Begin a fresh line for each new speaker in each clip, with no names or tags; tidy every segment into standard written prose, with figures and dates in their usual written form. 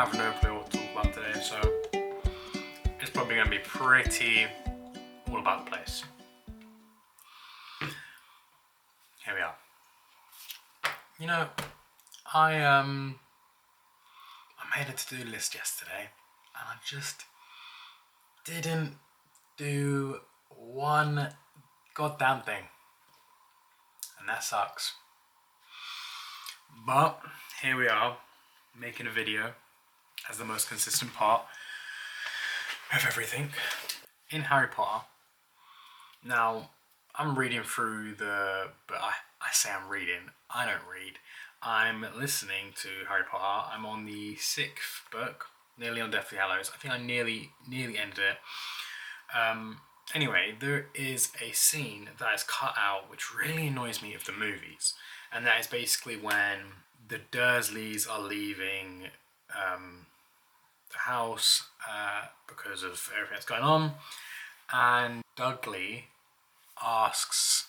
have no clue what to talk about today, so it's probably going to be pretty all about the place. Here we are. You know, I made a to-do list yesterday, and I just didn't do one goddamn thing, and that sucks. But here we are, making a video as the most consistent part of everything in Harry Potter. Now, I'm reading through but I say I'm reading, I don't read. I'm listening to Harry Potter. I'm on the 6th book, nearly on Deathly Hallows. I think I nearly ended it. Anyway, there is a scene that is cut out which really annoys me of the movies, and that is basically when the Dursleys are leaving the house because of everything that's going on, and Dudley asks,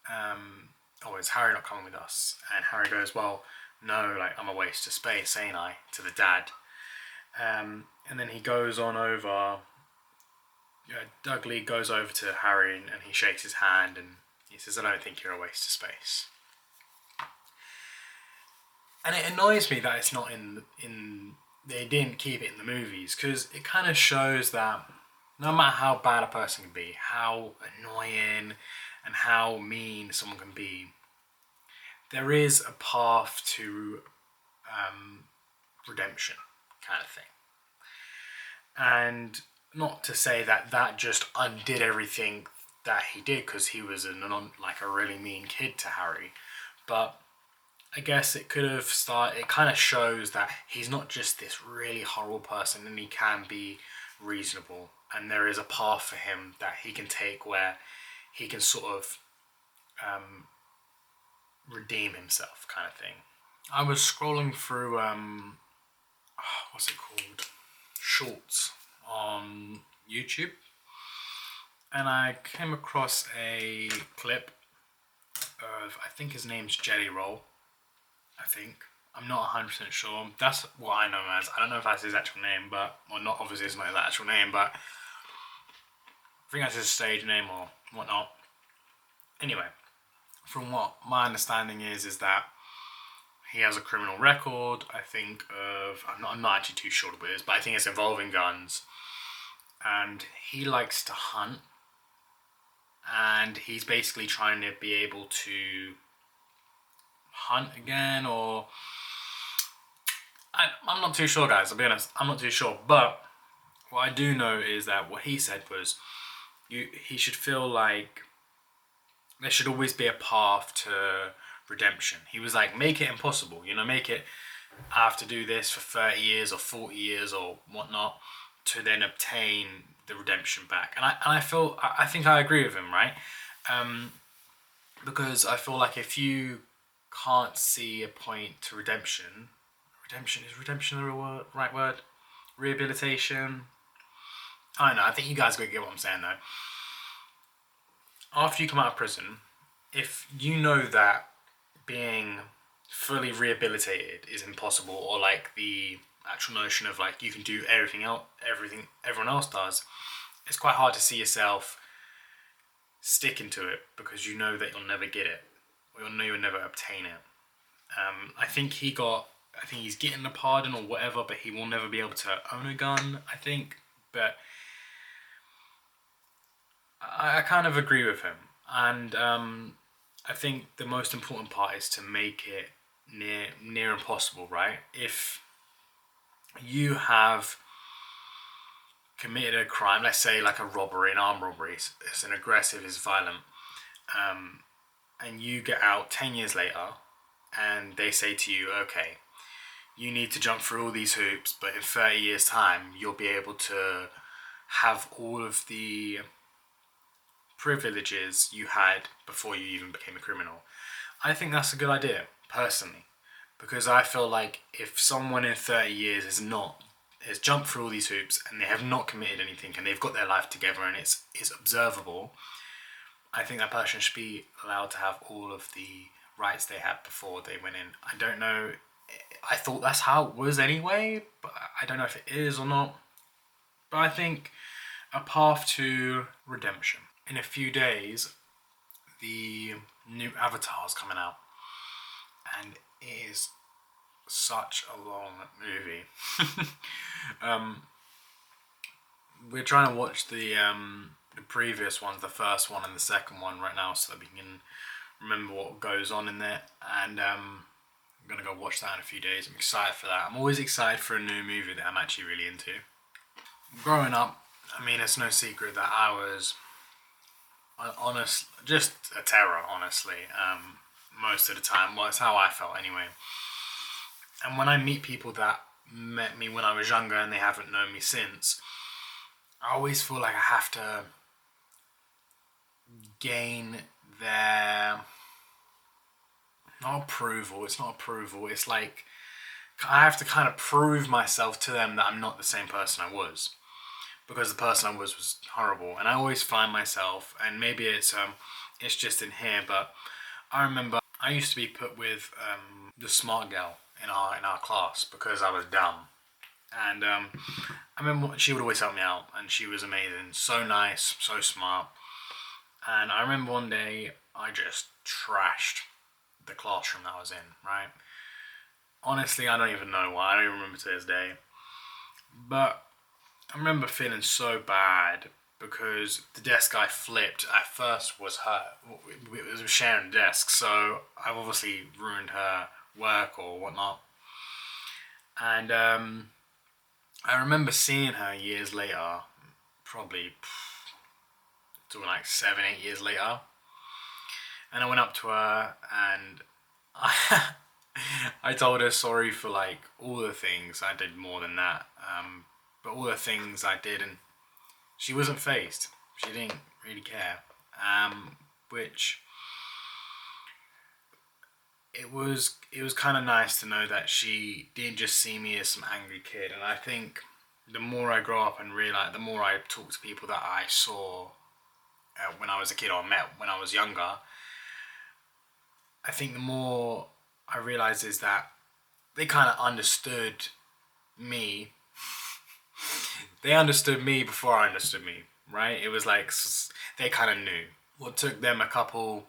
oh, is Harry not coming with us? And Harry goes, well, no, like, I'm a waste of space, ain't I, to the dad. And then he goes on over, Dudley goes over to Harry and he shakes his hand and he says, I don't think you're a waste of space. And it annoys me that it's not they didn't keep it in the movies, because it kind of shows that no matter how bad a person can be, how annoying and how mean someone can be, there is a path to redemption, kind of thing. And not to say that that just undid everything that he did, because he was a really mean kid to Harry, but I guess it could have started. It kind of shows that he's not just this really horrible person, and he can be reasonable, and there is a path for him that he can take where he can sort of redeem himself, kind of thing. I was scrolling through what's it called, shorts on YouTube, and I came across a clip of, I think his name's Jelly Roll. I'm not 100% sure. That's what I know him as. I don't know if that's his actual name, not obviously it's not his actual name, but I think that's his stage name or whatnot. Anyway, from what my understanding is that he has a criminal record. I'm not actually too sure what it is, but I think it's involving guns. And he likes to hunt. And he's basically trying to be able to hunt again, or I'm not too sure, guys, I'll be honest, I'm not too sure. But what I do know is that what he said was he should feel like there should always be a path to redemption. He was like, make it impossible, make it, I have to do this for 30 years or 40 years or whatnot to then obtain the redemption back. And I think I agree with him, right? Because I feel like if you can't see a point to redemption, is redemption the right word? Rehabilitation? I don't know, I think you guys get what I'm saying though. After you come out of prison, if you know that being fully rehabilitated is impossible, or like the actual notion of like you can do everything everyone else does, it's quite hard to see yourself sticking to it, because you know that you'll never get it, or you'll never obtain it. I think he's getting a pardon or whatever, but he will never be able to own a gun, I think. But I kind of agree with him, and I think the most important part is to make it near impossible, right? If you have committed a crime, let's say like a robbery, an armed robbery, it's an aggressive, it's violent, and you get out 10 years later, and they say to you, okay, you need to jump through all these hoops, but in 30 years time you'll be able to have all of the privileges you had before you even became a criminal. I think that's a good idea, personally, because I feel like if someone in 30 years has jumped through all these hoops and they have not committed anything and they've got their life together and it's observable, I think that person should be allowed to have all of the rights they had before they went in. I don't know I thought that's how it was anyway, but I don't know if it is or not. But I think a path to redemption. In a few days, the new Avatar is coming out, and it is such a long movie. We're trying to watch the previous ones, the first one and the second one right now, so that we can remember what goes on in there. And I'm gonna go watch that in a few days. I'm excited for that. I'm always excited for a new movie that I'm actually really into. Growing up, I mean, it's no secret that I was just a terror, honestly. Most of the time, well, it's how I felt anyway. And when I meet people that met me when I was younger and they haven't known me since, I always feel like I have to gain their, not approval, it's not approval, it's like I have to kind of prove myself to them that I'm not the same person I was, because the person I was horrible. And I always find myself, and maybe it's just in here, but I remember I used to be put with the smart girl in our class because I was dumb. And I remember she would always help me out, and she was amazing, so nice, so smart. And I remember one day I just trashed the classroom that I was in, right? Honestly, I don't even know why. I don't even remember to this day. But I remember feeling so bad because the desk I flipped at first was her. It was sharing a desk, so I've obviously ruined her work or whatnot. And I remember seeing her years later, probably talking like 7, 8 years later. And I went up to her and I told her sorry for like all the things I did, more than that, but all the things I did, and she wasn't fazed. She didn't really care, which it was kind of nice to know that she didn't just see me as some angry kid. And I think the more I grow up and realize, the more I talk to people that I saw when I was a kid or met when I was younger, I think the more I realize is that they kind of understood me. They understood me before I understood me, right? It was like they kind of knew. What took them a couple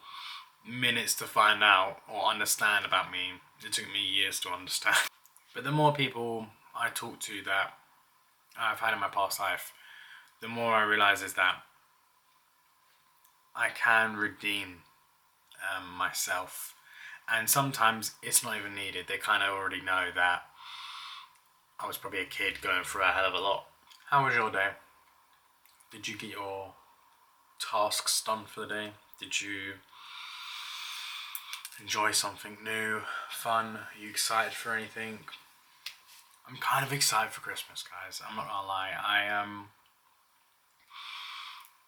minutes to find out or understand about me, it took me years to understand. But the more people I talk to that I've had in my past life, the more I realize is that I can redeem myself. And sometimes it's not even needed. They kind of already know that I was probably a kid going through a hell of a lot. How was your day? Did you get your tasks done for the day? Did you enjoy something new, fun? Are you excited for anything? I'm kind of excited for Christmas, guys. I'm not gonna lie.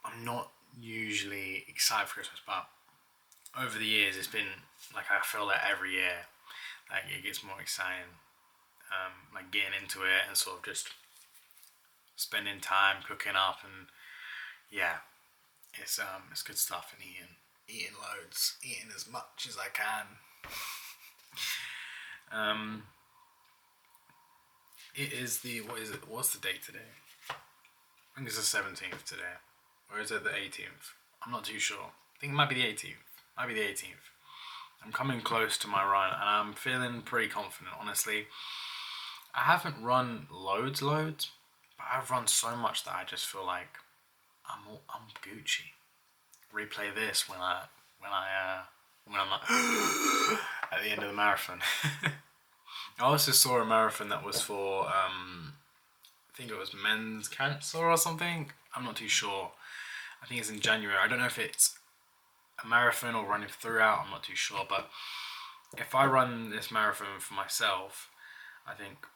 I'm not usually excited for Christmas, but over the years it's been like, I feel that every year like it gets more exciting, like getting into it and sort of just spending time cooking up, and yeah, it's good stuff, and eating loads, eating as much as I can. It is what's the date today? I think it's the 17th today, or is it the 18th? I'm not too sure. I think it might be the 18th. Might be the 18th. I'm coming close to my run, and I'm feeling pretty confident, honestly. I haven't run loads, but I've run so much that I just feel like I'm Gucci. Replay this when I'm like at the end of the marathon. I also saw a marathon that was for I think it was men's cancer or something. I'm not too sure. I think it's in January. I don't know if it's a marathon or running throughout. I'm not too sure. But if I run this marathon for myself, I think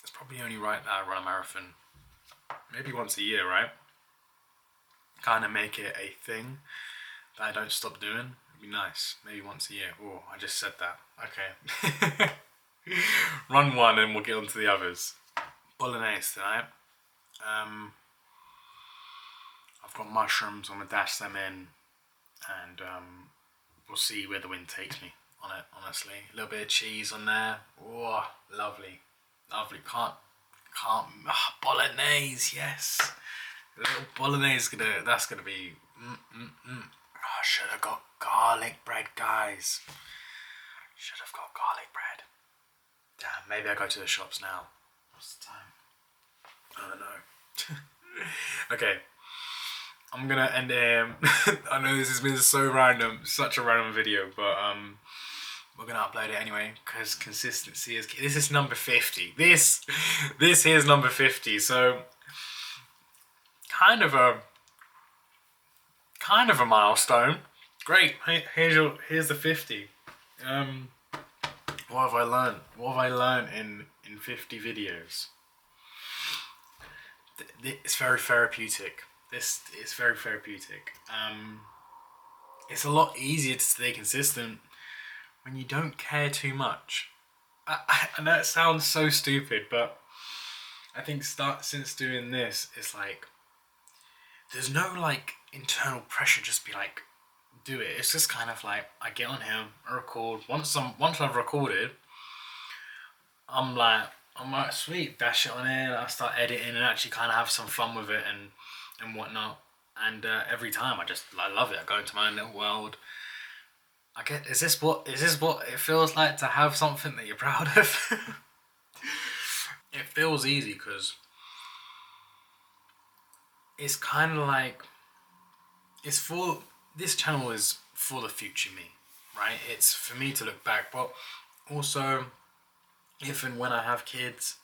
it's probably only right that I run a marathon maybe once a year, right? Kind of make it a thing that I don't stop doing. It'd be nice. Maybe once a year. Oh, I just said that. Okay. Run one and we'll get on to the others. Bolognese tonight. I've got mushrooms. I'm gonna dash them in, and we'll see where the wind takes me. on it, honestly. A little bit of cheese on there. Oh, lovely. Lovely. Can't, bolognese, yes. A little bolognese, that's gonna be, I should have got garlic bread, guys. Should have got garlic bread. Damn, maybe I go to the shops now. What's the time? I don't know. Okay, I'm gonna end here. I know this has been so random, such a random video, but we're gonna upload it anyway because consistency is key. This is number 50. This here's number 50. So kind of a milestone. Great. Here's the 50. What have I learned? What have I learned in 50 videos? It's very therapeutic. This is very therapeutic. It's a lot easier to stay consistent when you don't care too much. I know it sounds so stupid, but I think since doing this, it's like there's no like internal pressure. Just be like, do it. It's just kind of like I get on here, I record. Once I've recorded, I'm like sweet, dash it on here. I start editing and actually kind of have some fun with it and whatnot. And every time I love it. I go into my own little world. Is this what it feels like to have something that you're proud of? It feels easy because it's kind of like this channel is for the future me, right? It's for me to look back, but also if and when I have kids,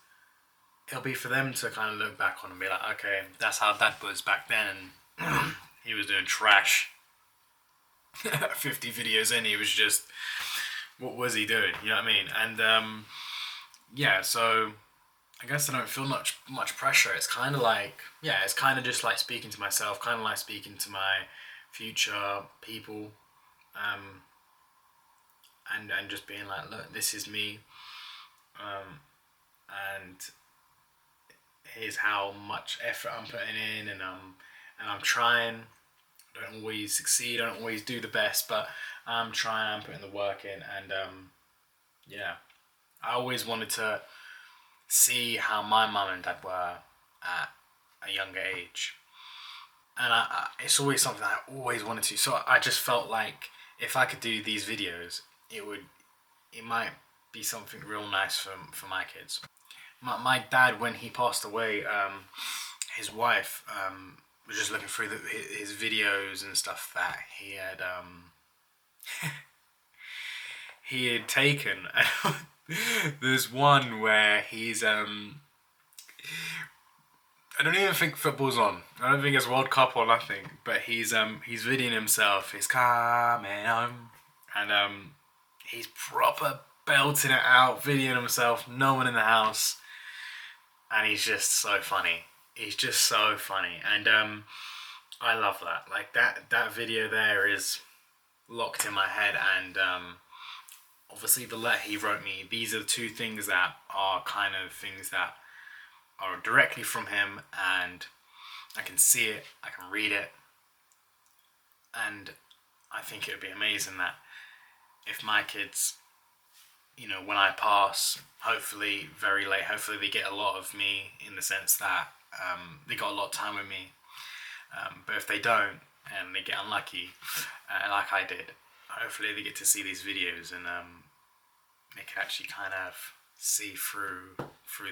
it'll be for them to kind of look back on and be like, okay, that's how Dad was back then, and he was doing trash. 50 videos in, he was just, what was he doing? You know what I mean? And yeah, so I guess I don't feel much pressure. It's kind of like, yeah, it's kind of just like speaking to myself, kind of like speaking to my future people, and just being like, look, this is me, and here's how much effort I'm putting in, and I'm trying. I don't always succeed, I don't always do the best, but I'm trying, I'm putting the work in, and yeah, I always wanted to see how my mum and dad were at a younger age, and it's always something I always wanted to, so I just felt like if I could do these videos, it might be something real nice for my kids. My dad, when he passed away, his wife was just looking through his videos and stuff that he had taken. There's one where he's I don't even think football's on. I don't think it's World Cup or nothing. But he's videoing himself. He's coming home, and he's proper belting it out, videoing himself. No one in the house, and he's just so funny. He's just so funny, and I love that. Like that video there is locked in my head, and obviously the letter he wrote me. These are the two things that are kind of things that are directly from him, and I can see it, I can read it, and I think it would be amazing that if my kids, you know, when I pass, hopefully very late, hopefully they get a lot of me in the sense that they got a lot of time with me, but if they don't and they get unlucky, like I did, hopefully they get to see these videos, and they can actually kind of see through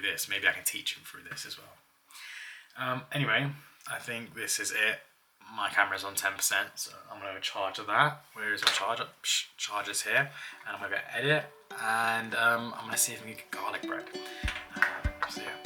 this. Maybe I can teach them through this as well. Anyway, I think this is it. My camera's on 10%, so I'm going to charge that. Where is my charger? Charger's here. And I'm going to edit, and I'm going to see if we can get garlic bread. So yeah.